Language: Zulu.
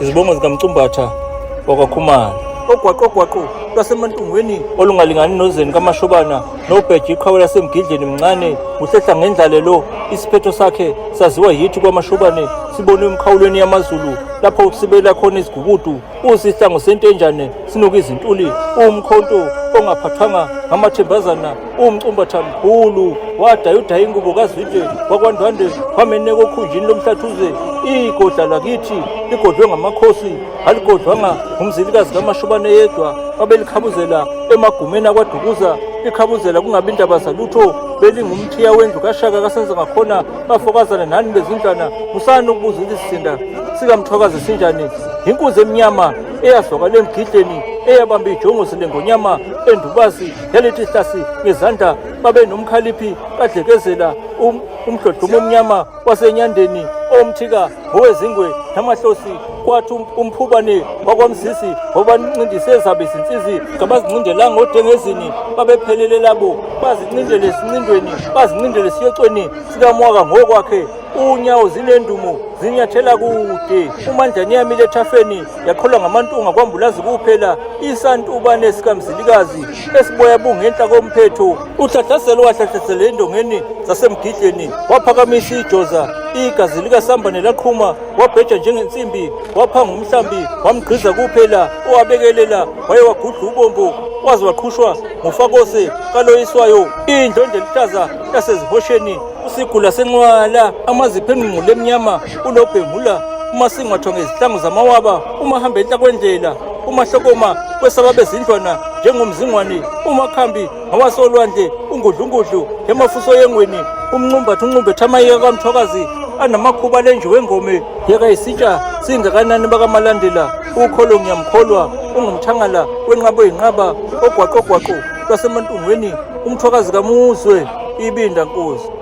Izibongo zikaMncumbatha wakwaKhumalo. Ogwaqo lwasemantungweni olungalingani nozeni kaMashobana nobheji iqhawe lasemgidleni mncane kuhlehla ngendlalelo isiphetho sakhe saziwa yithi kwaMashobane sibonwe emkhawulweni yamaZulu lapho sibela khona izigubudu usihlango sentenjane sinoku izintuli umkhonto ongaphathwanga ngamathembazana umncumbatha mkhulu wadayuda ingubo kazwide wakwandwande wameneka okhunjini lomhlathuze igodla lakithi ligodlwe ngamakhosi aligodlwanga ngumzilikazi kaMashobane yedwa babelikhabuzela emagumeni akwaDukuza likhabuzela kungabi indaba zalutho belingumthiya wendlu kaShaka kasenza ngakhona bafokazana nani bezindlwana musana ukubuza isisinda sikaMthwakazi sinjani inkuzi emnyama eyazwakala emgidleni eyabamba ijongo silengonyama endubasi yalithi hlasi ngezandla babe nomkhaliphi kadlekezela umhlodlumo omnyama wasenyandeni omthika ngowezingwe namahlosi kwathi umphubane wakwamzisi wabancindise zabe izinsizi ngabazincindelanga odengezini babephelele labo bazincindele esincindweni bazincindele siyocweni sikamwaka ngokwakhe unyawo zinendumo zinyathela kude umandlane yamile ethafeni yaqholwa ngamantunga kwambulazi kuphela isantubane sikamzilikazi esiboya bungenhla komphetho uhlahlaselo wahlahlasela endongeni zasemgidleni waphakamisa ijoza igazi likasambane laqhuma wabheja njengensimbi waphanga umhlambi wamgqiza kuphela owabekelela wayewagudla ubombo waze waqhushwa ngufakose kaloyiswayo indlonde lihlaza yasezihosheni usigula senqwala amazipho enqungqule emnyama unobhemula umasingwathwa ngezihlangu zamawaba umahamba enhla kwendlela umahlokoma kwesababezindlwana njengomzingwane umakhambi ngawasolwandle ungudlungudlu emafuso yengweni umncumbatha uncumbetha amayeka kaMthwakazi anamakhuba lenje wengome yeka isitsha singakanani bakamalandela uKholo ngiyamkholwa ungumthangala wenqabo yinqaba ogwaqo lwasemantungweni uMthwakazi kamuzwe ibinda nkosi.